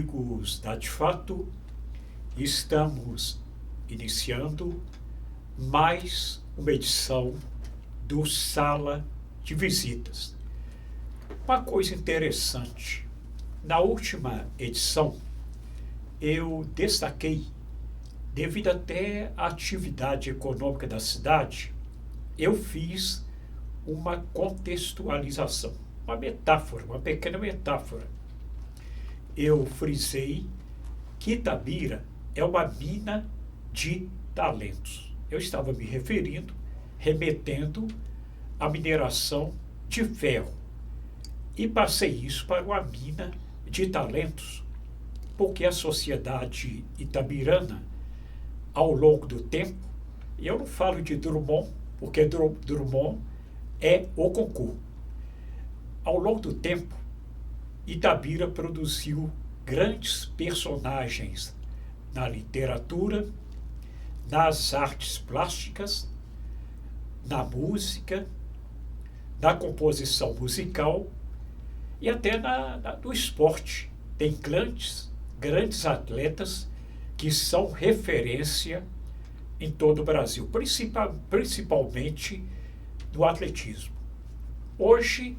amigos da De Fato, estamos iniciando mais uma edição do Sala de Visitas. Uma coisa interessante, na última edição eu destaquei, devido até à atividade econômica da cidade, eu fiz uma contextualização, uma metáfora, uma pequena metáfora. Eu frisei que Itabira é uma mina de talentos. Eu estava me referindo, remetendo à mineração de ferro. E passei isso para uma mina de talentos, porque a sociedade itabirana, ao longo do tempo, e eu não falo de Drummond, porque Drummond é o concurso. Ao longo do tempo, Itabira produziu grandes personagens na literatura, nas artes plásticas, na música, na composição musical e até no esporte. Tem grandes atletas que são referência em todo o Brasil, principalmente no atletismo. Hoje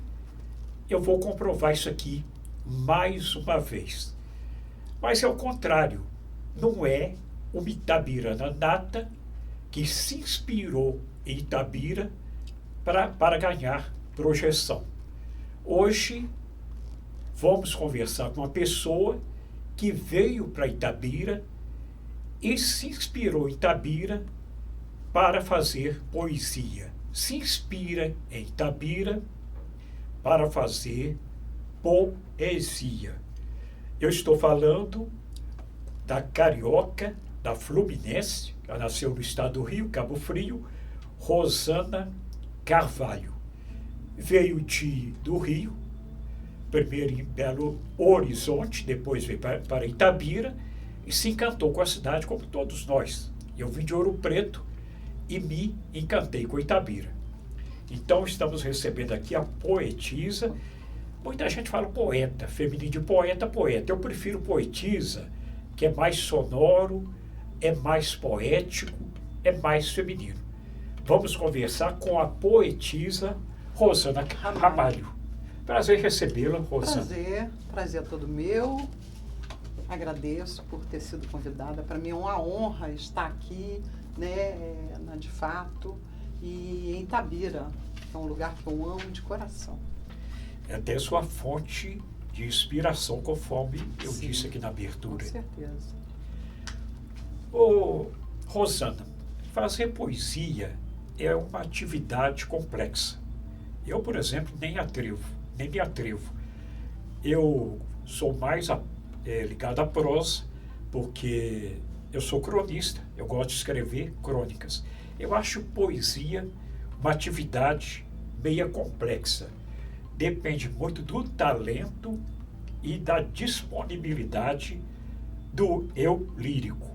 eu vou comprovar isso aqui mais uma vez. Mas é o contrário, não é uma itabirana nata que se inspirou em Itabira para ganhar projeção. Hoje vamos conversar com uma pessoa que veio para Itabira e se inspirou em Itabira para fazer poesia. Se inspira em Itabira para fazer poesia. Eu estou falando da carioca, da Fluminense, ela nasceu no estado do Rio, Cabo Frio, Rosana Carvalho. Veio do Rio, primeiro em Belo Horizonte, depois veio para Itabira e se encantou com a cidade como todos nós. Eu vim de Ouro Preto e me encantei com Itabira. Então estamos recebendo aqui a poetisa. Muita gente fala poeta, feminino de poeta, poeta. Eu prefiro poetisa, que é mais sonoro, é mais poético, é mais feminino. Vamos conversar com a poetisa Rosana Ramalho. Prazer recebê-la, Rosana. Prazer todo meu. Agradeço por ter sido convidada. Para mim é uma honra estar aqui, né, na De Fato, e em Itabira, que é um lugar que eu amo de coração. É até sua fonte de inspiração, conforme eu Sim, disse aqui na abertura. Com certeza. Ô, Rosana, fazer poesia é uma atividade complexa. Eu, por exemplo, nem me atrevo. Eu sou mais ligado à prosa, porque eu sou cronista, eu gosto de escrever crônicas. Eu acho poesia uma atividade meia complexa. Depende muito do talento e da disponibilidade do eu lírico.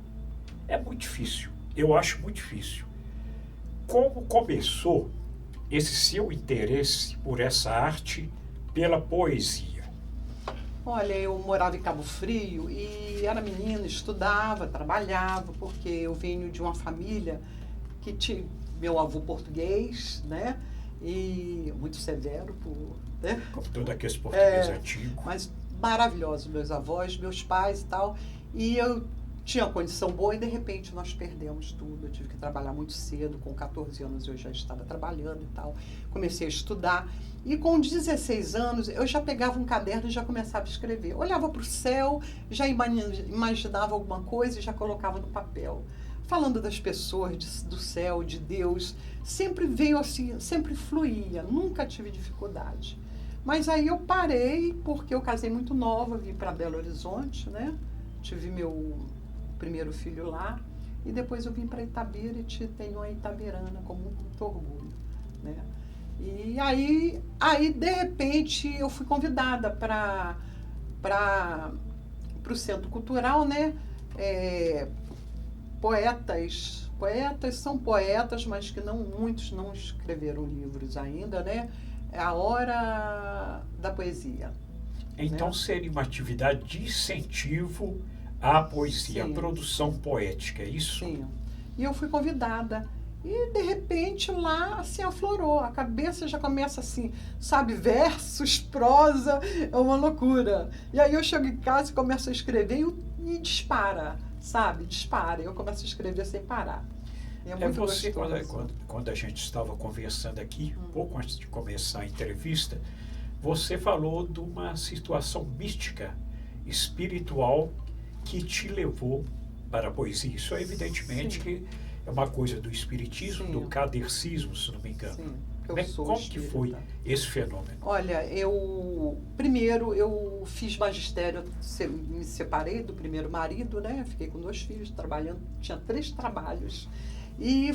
É muito difícil, eu acho muito difícil. Como começou esse seu interesse por essa arte, pela poesia? Olha, eu morava em Cabo Frio e era menina, estudava, trabalhava, porque eu venho de uma família que tinha meu avô português, né? E muito severo, né? Como todo aquele português antigo. Mas maravilhosos, meus avós, meus pais e tal. E eu tinha condição boa e de repente nós perdemos tudo. Eu tive que trabalhar muito cedo, com 14 anos eu já estava trabalhando e tal. Comecei a estudar e com 16 anos eu já pegava um caderno e já começava a escrever. Olhava para o céu, já imaginava alguma coisa e já colocava no papel. Falando das pessoas, do céu, de Deus, sempre veio assim, sempre fluía, nunca tive dificuldade. Mas aí eu parei porque eu casei muito nova, vim para Belo Horizonte, né? Tive meu primeiro filho lá e depois eu vim para Itabira e tenho a itabirana como muito orgulho, né? E aí de repente eu fui convidada para o Centro Cultural, né? Poetas são poetas, mas que muitos não escreveram livros ainda, né? É a Hora da Poesia. Então né? seria uma atividade de incentivo à poesia, à Sim. produção poética, é isso? Sim. E eu fui convidada. E, de repente, lá, assim, aflorou. A cabeça já começa assim, sabe? Versos, prosa, é uma loucura. E aí eu chego em casa e começo a escrever e dispara, sabe? Dispara. Eu começo a escrever sem parar. E é muito Você, gostoso. quando a gente estava conversando aqui, pouco antes de começar a entrevista, você falou de uma situação mística, espiritual, que te levou para a poesia. Isso é evidentemente Sim. que é uma coisa do espiritismo, Sim. do kardecismo, se não me engano. Sim, que eu Né? sou Como que foi espírita. esse fenômeno? Olha, primeiro eu fiz magistério, me separei do primeiro marido, né? Fiquei com 2 filhos, trabalhando, tinha 3 trabalhos. E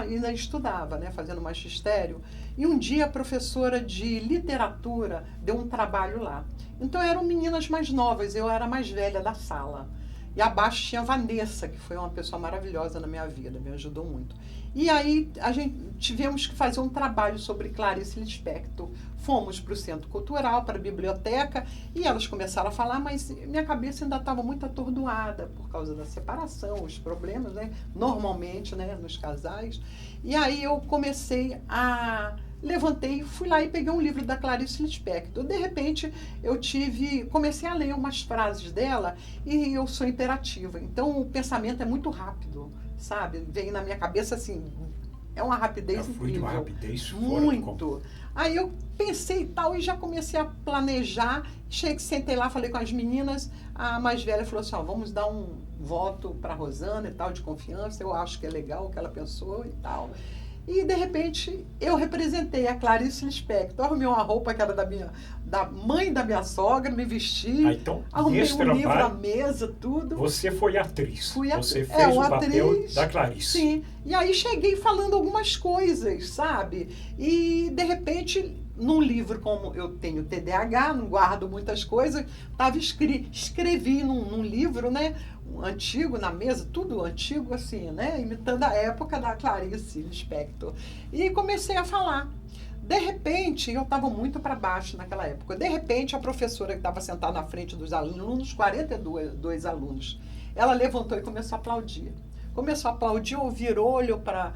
ainda estudava, né? Fazendo magistério. E um dia a professora de literatura deu um trabalho lá. Então eram meninas mais novas, eu era a mais velha da sala. E abaixo tinha a Vanessa, que foi uma pessoa maravilhosa na minha vida, me ajudou muito. E aí a gente tivemos que fazer um trabalho sobre Clarice Lispector. Fomos para o Centro Cultural, para a biblioteca, e elas começaram a falar, mas minha cabeça ainda estava muito atordoada por causa da separação, os problemas, né? Normalmente, né, nos casais. E aí eu levantei, fui lá e peguei um livro da Clarice Lispector. De repente, comecei a ler umas frases dela e eu sou imperativa. Então, o pensamento é muito rápido, sabe? Vem na minha cabeça assim, é uma rapidez Foi de incrível. uma rapidez fora do comum. Muito. Aí eu pensei e tal, e já comecei a planejar. Sentei lá, falei com as meninas. A mais velha falou assim: ó, vamos dar um voto para Rosana e tal, de confiança. Eu acho que é legal o que ela pensou e tal. E, de repente, eu representei a Clarice Lispector. Arrumei uma roupa que era da mãe da minha sogra, me vesti. Então, Arrumei nesse um livro à trabalho, meza, tudo. você foi atriz. Fui Você fez o uma papel atriz, da Clarice. Sim. E aí cheguei falando algumas coisas, sabe? E, de repente, num livro, como eu tenho TDAH, não guardo muitas coisas, escrevi num livro, né? Antigo, na mesa, tudo antigo assim, né? Imitando a época da Clarice Lispector. E comecei a falar. De repente, eu estava muito para baixo naquela época. De repente, a professora que estava sentada na frente dos alunos, 42 alunos, ela levantou e começou a aplaudir. Começou a aplaudir, virou, olhou para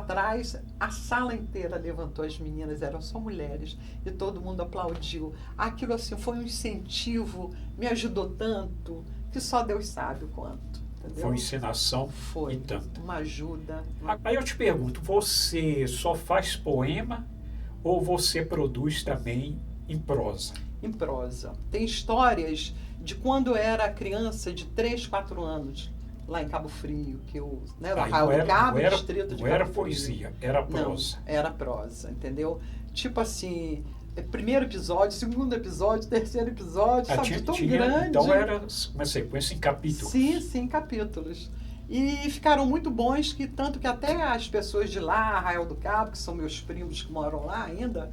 trás, a sala inteira levantou, as meninas, eram só mulheres, e todo mundo aplaudiu. Aquilo assim foi um incentivo, me ajudou tanto, que só Deus sabe o quanto. Entendeu? Foi encenação Foi e tanto. uma ajuda. Aí eu te pergunto, você só faz poema ou você produz também em prosa? Em prosa. Tem histórias de quando eu era criança, de 3, 4 anos, lá em Cabo Frio, que eu, né, no Arraial do Cabo, distrito de Cabo Frio. Não era poesia, era prosa. Não, era prosa, entendeu? Tipo assim, primeiro episódio, segundo episódio, terceiro episódio, sabe? Tão grande. Então era uma sequência em capítulos. Sim, capítulos. E ficaram muito bons, tanto que até as pessoas de lá, Arraial do Cabo, que são meus primos que moram lá ainda,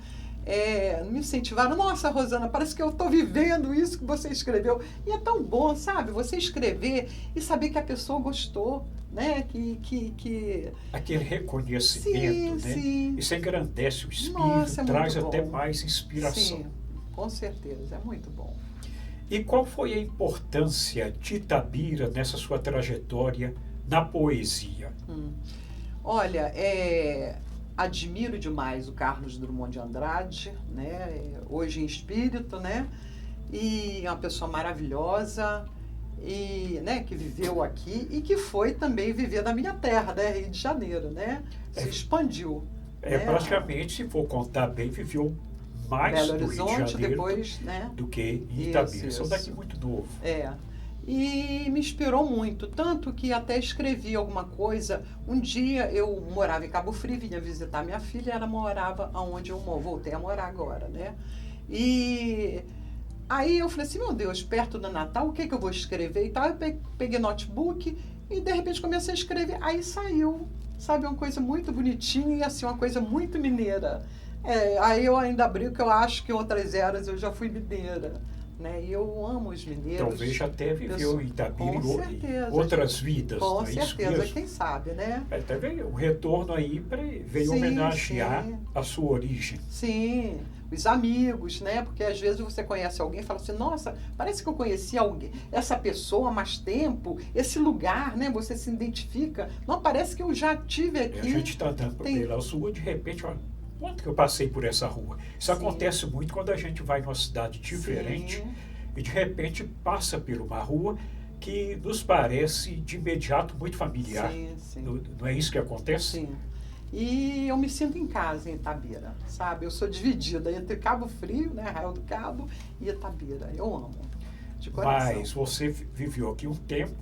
me incentivaram. Nossa, Rosana, parece que eu estou vivendo isso que você escreveu. E é tão bom, sabe? Você escrever e saber que a pessoa gostou, né? Aquele reconhecimento, né? Sim. Isso engrandece o espírito, Nossa, traz muito até bom. mais inspiração. Sim, com certeza, é muito bom. E qual foi a importância de Itabira nessa sua trajetória na poesia? Olha, admiro demais o Carlos Drummond de Andrade, né? Hoje em espírito, né? E é uma pessoa maravilhosa, e, né, que viveu aqui e que foi também viver na minha terra, né? Rio de Janeiro, né? Se expandiu. Praticamente, se for contar bem, viveu mais Belo no Rio Horizonte, de Janeiro depois, né? do que em Itabira. Isso. São daqui muito novo. E me inspirou muito, tanto que até escrevi alguma coisa. Um dia eu morava em Cabo Frio, vinha visitar minha filha, ela morava onde eu voltei a morar agora, né? E aí eu falei assim, meu Deus, perto do Natal, o que eu vou escrever e tal? Eu peguei notebook e de repente comecei a escrever, aí saiu, sabe, uma coisa muito bonitinha e assim, uma coisa muito mineira. Aí eu ainda brinco que eu acho que em outras eras eu já fui mineira, né? E eu amo os mineiros. Talvez até viveu em Itabira com certeza, outras vidas. Com não é isso certeza, mesmo? quem sabe, né? Até veio um retorno aí veio Sim, homenagear sim. a sua origem. Sim, os amigos, né? Porque às vezes você conhece alguém e fala assim, nossa, parece que eu conheci alguém, essa pessoa há mais tempo, esse lugar, né? Você se identifica. Não, parece que eu já tive A aqui. gente está andando pela rua, de repente, olha, quanto que eu passei por essa rua? Isso Sim. acontece muito quando a gente vai numa cidade diferente Sim. e de repente passa por uma rua que nos parece de imediato muito familiar. Sim, sim. Não é isso que acontece? Sim. E eu me sinto em casa em Itabira, sabe? Eu sou dividida entre Cabo Frio, né, Arraial do Cabo, e Itabira. Eu amo, de coração. Mas você viveu aqui um tempo,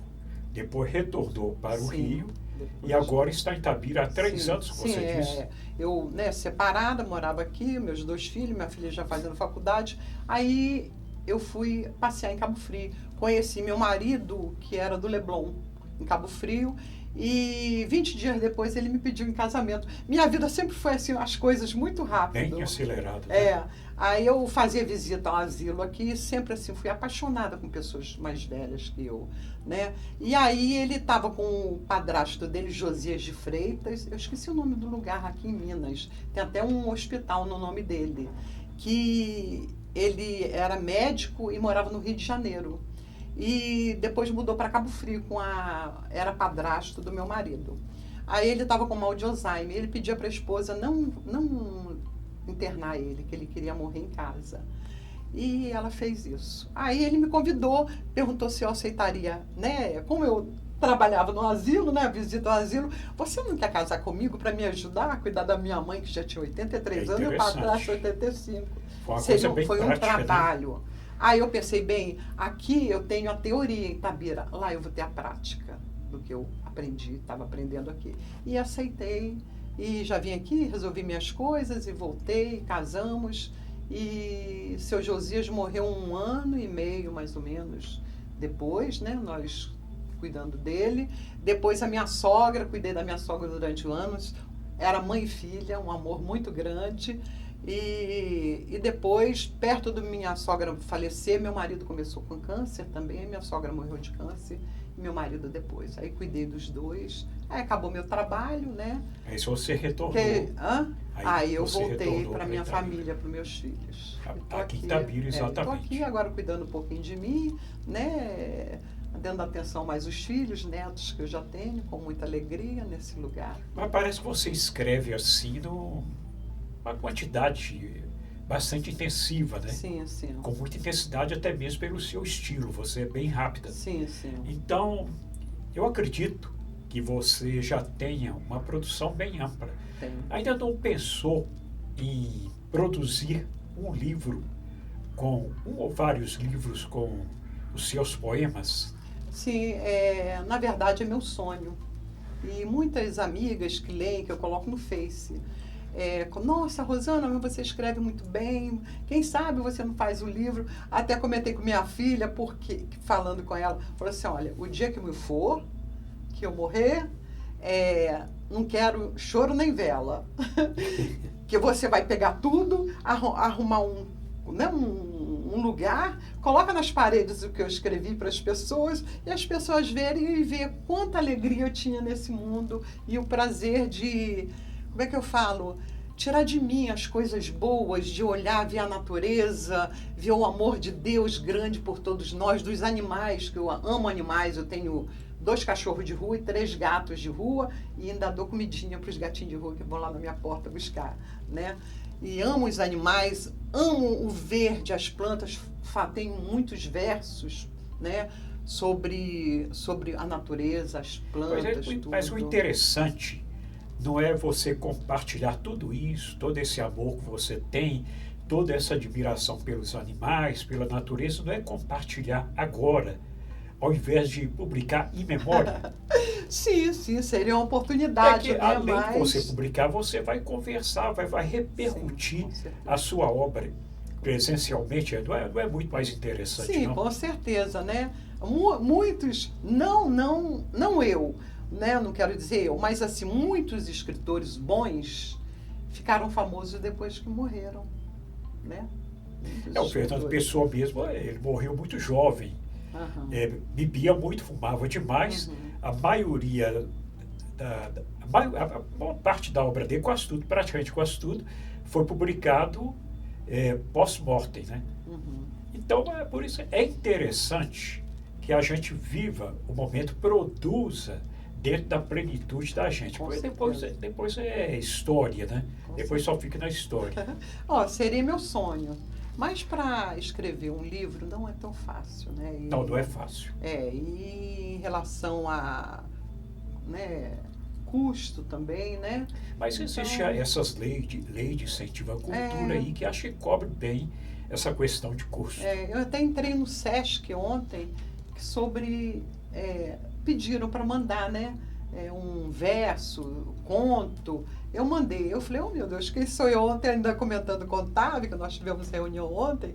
depois retornou para o Sim, Rio depois- e agora está em Itabira há 3 Sim, anos, como sim, você disse. Eu, né, separada, morava aqui, meus 2 filhos, minha filha já fazendo faculdade. Aí eu fui passear em Cabo Frio. Conheci meu marido, que era do Leblon, em Cabo Frio. E 20 dias depois ele me pediu em casamento. Minha vida sempre foi assim, as coisas muito rápido. Bem acelerado. Né? Aí eu fazia visita ao asilo aqui, sempre assim, fui apaixonada com pessoas mais velhas que eu, né? E aí ele estava com o padrasto dele, Josias de Freitas, eu esqueci o nome do lugar aqui em Minas, tem até um hospital no nome dele, que ele era médico e morava no Rio de Janeiro. E depois mudou para Cabo Frio, era padrasto do meu marido. Aí ele estava com mal de Alzheimer, ele pedia para a esposa não internar ele, que ele queria morrer em casa. E ela fez isso. Aí ele me convidou, perguntou se eu aceitaria, né? Como eu trabalhava no asilo, né? Visita ao asilo. Você não quer casar comigo para me ajudar a cuidar da minha mãe, que já tinha 83 anos, e o padrasto 85. Foi uma coisa bem foi prática, um trabalho. Né? Aí eu pensei, bem, aqui eu tenho a teoria em Itabira, lá eu vou ter a prática do que eu aprendi, estava aprendendo aqui. E aceitei, e já vim aqui, resolvi minhas coisas e voltei, casamos. E seu Josias morreu 1 ano e meio, mais ou menos, depois, né, nós cuidando dele. Depois a minha sogra, cuidei da minha sogra durante anos, era mãe e filha, um amor muito grande. E depois, perto de minha sogra falecer, meu marido começou com câncer também, minha sogra morreu de câncer, e meu marido depois. Aí cuidei dos dois, aí acabou meu trabalho, né? Aí se você retornou. Aí eu voltei para minha família, para os meus filhos. Aqui em Itabira, exatamente. Estou aqui agora cuidando um pouquinho de mim, né? Dando atenção mais os filhos, netos que eu já tenho, com muita alegria nesse lugar. Mas parece que você escreve assim uma quantidade bastante intensiva, né? Sim, sim. Com muita intensidade, até mesmo pelo seu estilo. Você é bem rápida. Sim, sim. Então, eu acredito que você já tenha uma produção bem ampla. Tem. Ainda não pensou em produzir um livro com um ou vários livros com os seus poemas? Sim, na verdade é meu sonho. E muitas amigas que leem, que eu coloco no Face, nossa, Rosana, você escreve muito bem, quem sabe você não faz o livro? Até comentei com minha filha, porque falando com ela, falou assim, olha, o dia que eu for, que eu morrer, não quero choro nem vela, que você vai pegar tudo, arrumar um lugar, coloca nas paredes o que eu escrevi para as pessoas, e as pessoas verem e ver quanta alegria eu tinha nesse mundo, e o prazer de, como é que eu falo, tirar de mim as coisas boas, de olhar, ver a natureza, ver o amor de Deus grande por todos nós, dos animais, que eu amo animais, eu tenho 2 cachorros de rua e 3 gatos de rua, e ainda dou comidinha para os gatinhos de rua que vão lá na minha porta buscar, né? E amo os animais, amo o verde, as plantas, tenho muitos versos, né, sobre a natureza, as plantas, tudo. Mas o interessante não é você compartilhar tudo isso, todo esse amor que você tem, toda essa admiração pelos animais, pela natureza, não é compartilhar agora, ao invés de publicar em memória. Sim, seria uma oportunidade. Que, além de você publicar, você vai conversar, vai repercutir a sua obra presencialmente. Não é muito mais interessante, sim, não? Com certeza, né? Muitos, não eu, né? Não quero dizer eu, mas assim, muitos escritores bons ficaram famosos depois que morreram, né? O Fernando Pessoa mesmo, ele morreu muito jovem. Aham. Bebia muito, fumava demais. Uhum. A maioria, a maior parte da obra dele, quase tudo, praticamente quase tudo, foi publicado pós-mortem, né? Uhum. Então, por isso é interessante que a gente viva o momento, produza dentro da plenitude da gente. Com Porque certeza. depois é história, né? Com Depois só fica na história. Ó, seria meu sonho. Mas para escrever um livro não é tão fácil, né? Não é fácil. E em relação a, né, custo também, né? Mas existe Então, essas leis de incentivo à cultura aí que acho que cobre bem essa questão de custo. eu até entrei no Sesc ontem sobre pediram para mandar, né? Um verso, conto. Eu mandei. Eu falei, oh meu Deus, quem sou eu? Ontem ainda comentando com o Otávio, que nós tivemos reunião ontem.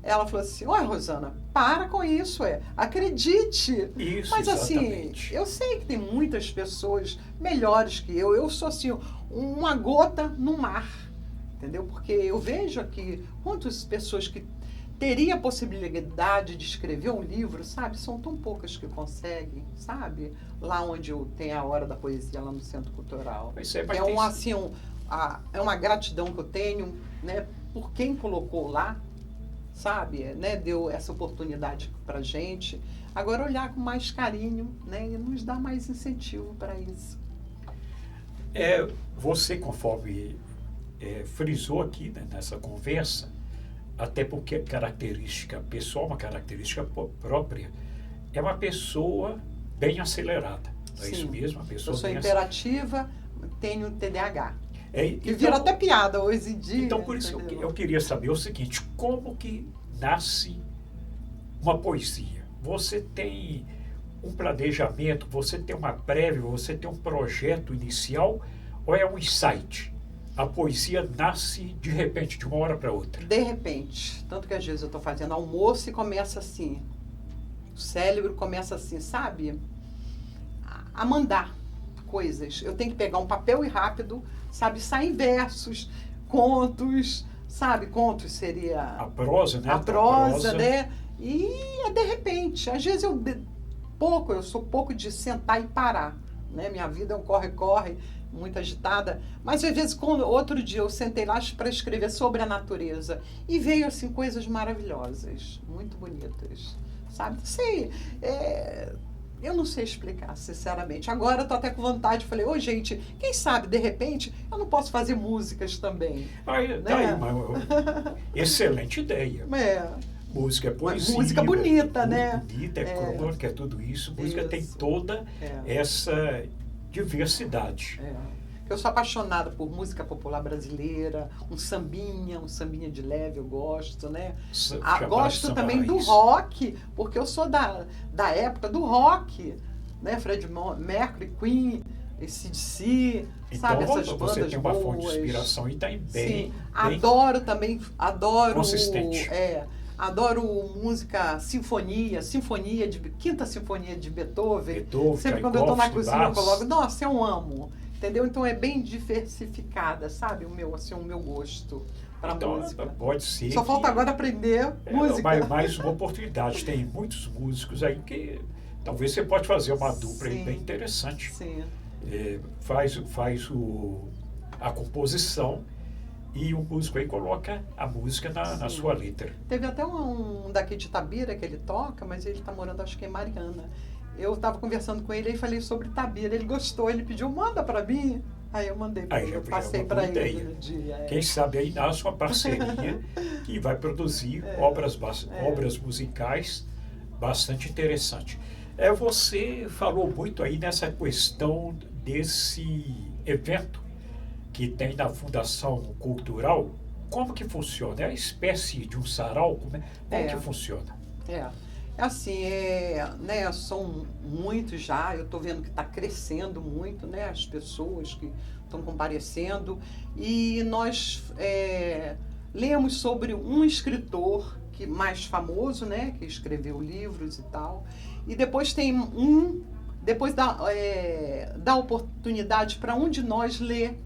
Ela falou assim, olha, Rosana, para com isso, acredite. Isso, Mas exatamente. assim, eu sei que tem muitas pessoas melhores que eu. Eu sou assim, uma gota no mar, entendeu? Porque eu vejo aqui quantas pessoas que teria a possibilidade de escrever um livro, sabe? São tão poucas que conseguem, sabe? Lá onde eu tenho a Hora da Poesia, lá no Centro Cultural. Mas É uma gratidão que eu tenho, né? Por quem colocou lá, sabe? Né? Deu essa oportunidade pra gente. Agora olhar com mais carinho, né? E nos dar mais incentivo para isso. Você, conforme frisou aqui, né, nessa conversa, até porque característica pessoal, uma característica própria, é uma pessoa bem acelerada. Não é isso mesmo? Uma pessoa eu sou bem imperativa, tenho TDAH. então, E vira até piada hoje em dia. Então, por isso eu queria saber o seguinte, como que nasce uma poesia? Você tem um planejamento, você tem uma prévia, você tem um projeto inicial, ou é um insight? A poesia nasce de repente, de uma hora para outra. De repente. Tanto que às vezes eu estou fazendo almoço e começa assim. O cérebro começa assim, sabe? A mandar coisas. Eu tenho que pegar um papel e rápido, sabe? Saem versos, contos, sabe? Contos seria... A prosa, né? A prosa, né? E é de repente. Às vezes eu sou pouco de sentar e parar. Né? Minha vida é um corre-corre, muito agitada, mas às vezes outro dia eu sentei lá para escrever sobre a natureza e veio assim coisas maravilhosas, muito bonitas, sabe? Não sei, eu não sei explicar, sinceramente. Agora eu tô até com vontade, falei, gente, quem sabe, de repente, eu não posso fazer músicas também. Tá aí uma excelente ideia. Música é poesia. Música bonita, né? Bonita, crônica, é tudo isso. Música tem toda essa diversidade. Eu sou apaixonada por música popular brasileira, um sambinha de leve, eu gosto, né? Gosto também do rock, porque eu sou da época do rock, né? Freddie Mercury, Queen, AC/DC, sabe? Essas bandas você tem uma boas. fonte de inspiração e está bem... Sim, adoro... consistente. Adoro música, quinta sinfonia de Beethoven. Sempre quando eu estou na cozinha eu coloco, nossa, eu amo. Entendeu? Então é bem diversificada, sabe? O meu gosto para música. Pode ser. Só falta agora aprender música. Mais uma oportunidade. Tem muitos músicos aí que talvez você pode fazer uma dupla aí bem interessante. Sim. Faz a composição. E o músico aí coloca a música na sua letra. Teve até um daqui de Itabira que ele toca, mas ele está morando, acho que em Mariana. Eu estava conversando com ele e falei sobre Itabira. Ele gostou, ele pediu, manda para mim. Aí eu mandei para ele, eu passei para ele no dia. Quem sabe aí nasce uma parceria que vai produzir obras musicais bastante interessantes. Você falou muito aí nessa questão desse evento que tem na Fundação Cultural. Como que funciona? É a espécie de um sarau? Como que funciona? Né, são muitos já, eu estou vendo que está crescendo muito, né, as pessoas que estão comparecendo, e nós lemos sobre um escritor mais famoso, né, que escreveu livros e tal, e depois depois dá oportunidade para um de nós ler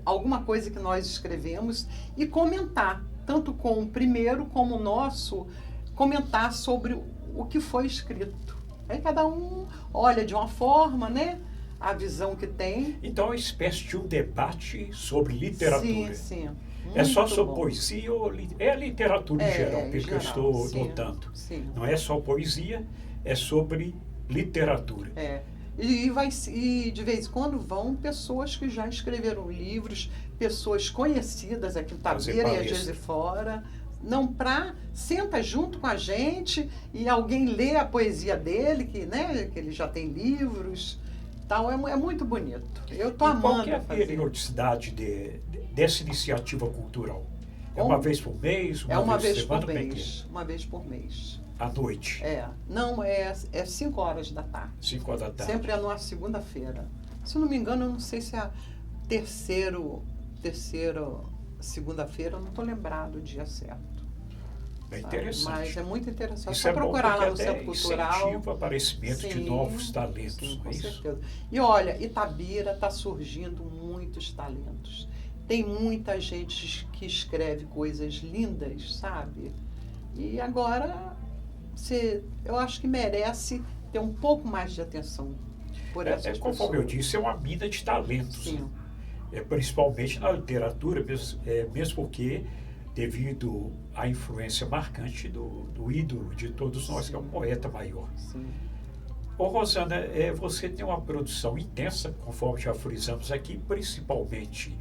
alguma coisa que nós escrevemos e comentar, tanto com o primeiro como o nosso, comentar sobre o que foi escrito. Aí cada um olha de uma forma, né? A visão que tem. Então é uma espécie de um debate sobre literatura. Sim, sim. É só Muito sobre bom. poesia ou é a literatura em geral, pelo que eu estou sim, notando. sim. Não é só poesia, é sobre literatura. E de vez em quando vão pessoas que já escreveram livros, pessoas conhecidas aqui em Itabira e às vezes fora. Não senta junto com a gente e alguém lê a poesia dele, que ele já tem livros. Tal, é muito bonito. Eu estou amando qual que é a fazer. periodicidade dessa iniciativa cultural? É uma vez por mês? Uma vez por semana? Por mês. Uma vez por mês. À noite? Não, é 5 horas da tarde. 5 horas da tarde. Sempre é numa segunda-feira. Se não me engano, eu não sei se é a terceira segunda-feira, eu não estou lembrado o dia certo. É interessante. Mas é muito interessante. Isso só procurar lá no até Centro Cultural. Incentiva o aparecimento de novos talentos. Sim, com isso? certeza. E olha, Itabira está surgindo muitos talentos. Tem muita gente que escreve coisas lindas, sabe? E agora, eu acho que merece ter um pouco mais de atenção por essas pessoas. Conforme eu disse, é uma mina de talentos. Sim. Principalmente na literatura, mesmo porque devido à influência marcante do ídolo de todos nós, que é um poeta maior. Sim. Rosana, você tem uma produção intensa, conforme já frisamos aqui, principalmente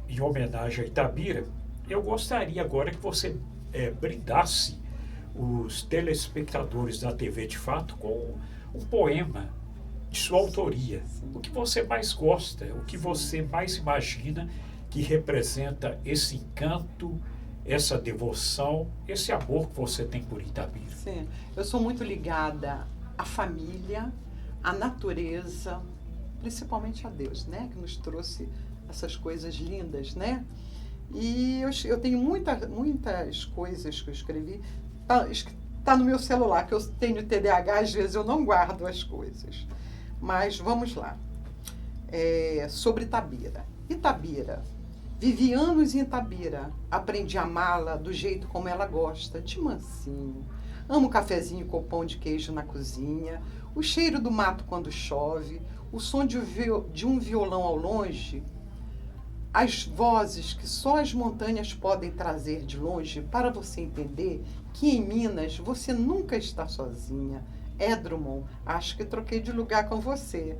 em homenagem a Itabira. Eu gostaria agora que você brindasse os telespectadores da TV de Fato com um poema de sua autoria. Sim. O que você mais gosta, o que você mais imagina que representa esse encanto, essa devoção, esse amor que você tem por Itabira. Sim, eu sou muito ligada à família, à natureza, principalmente a Deus, né? Que nos trouxe essas coisas lindas, né? E eu tenho muitas coisas que eu escrevi. Tá no meu celular, que eu tenho TDAH, às vezes eu não guardo as coisas. Mas vamos lá. Sobre Itabira. Itabira. Vivi anos em Itabira, aprendi a amá-la do jeito como ela gosta, de mansinho. Amo cafezinho com pão de queijo na cozinha, o cheiro do mato quando chove, o som de um violão ao longe, as vozes que só as montanhas podem trazer de longe para você entender que em Minas você nunca está sozinha. Drummond, acho que troquei de lugar com você.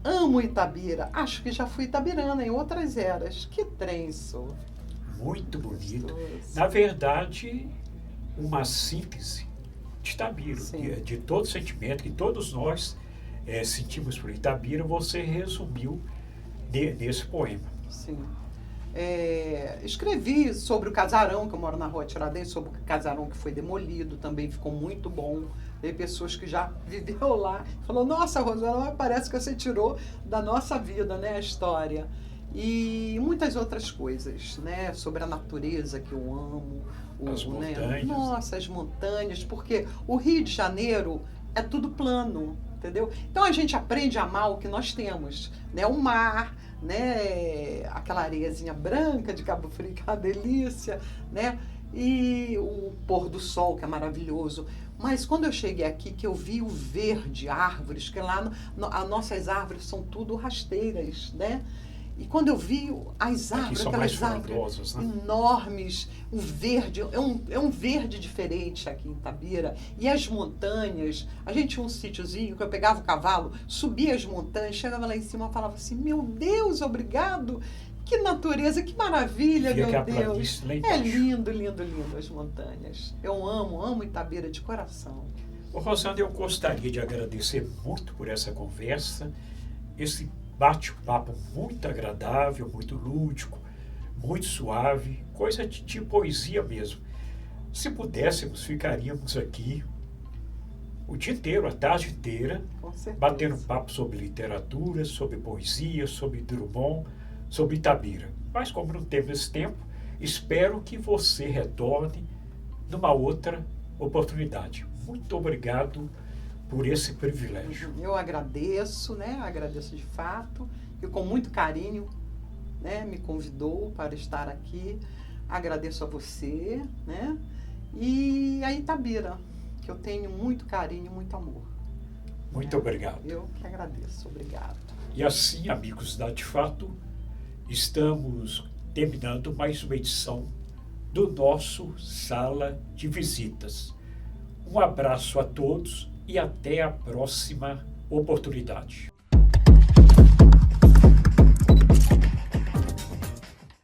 Amo Itabira, acho que já fui itabirana em outras eras. Que trem sou. Muito bonito. Na verdade, uma síntese de Itabira, de todo sentimento que todos nós sentimos por Itabira, você resumiu nesse poema. Sim. Escrevi sobre o casarão, que eu moro na Rua Tiradentes, sobre o casarão que foi demolido, também ficou muito bom. Tem pessoas que já viveram lá, falou, nossa, Rosana, parece que você tirou da nossa vida, né, a história. E muitas outras coisas, né, sobre a natureza que eu amo. As montanhas. Nossa, as montanhas, porque o Rio de Janeiro é tudo plano, entendeu? Então a gente aprende a amar o que nós temos, né, o mar, né, aquela areiazinha branca de Cabo Frio, que é uma delícia, né, e o pôr do sol, que é maravilhoso. Mas quando eu cheguei aqui, que eu vi o verde, árvores, que lá as nossas árvores são tudo rasteiras, né? E quando eu vi as árvores, aquelas árvores, né, enormes, o verde, é um verde diferente aqui em Itabira. E as montanhas, a gente tinha um sítiozinho que eu pegava o cavalo, subia as montanhas, chegava lá em cima e falava assim, meu Deus, obrigado! Que natureza, que maravilha, meu Deus! É lindo, lindo, lindo as montanhas. Eu amo Itabira de coração. Rosana, eu gostaria de agradecer muito por essa conversa, esse bate-papo muito agradável, muito lúdico, muito suave, coisa de poesia mesmo. Se pudéssemos, ficaríamos aqui o dia inteiro, a tarde inteira, batendo papo sobre literatura, sobre poesia, sobre Drummond, sobre Itabira. Mas como não teve esse tempo, espero que você retorne numa outra oportunidade. Muito obrigado por esse privilégio. Eu agradeço, né? Agradeço de fato, e com muito carinho, né, me convidou para estar aqui. Agradeço a você, né? E a Itabira, que eu tenho muito carinho, muito amor. Muito obrigado. Eu que agradeço. Obrigado. E assim, amigos da De Fato, estamos terminando mais uma edição do nosso Sala de Visitas. Um abraço a todos e até a próxima oportunidade.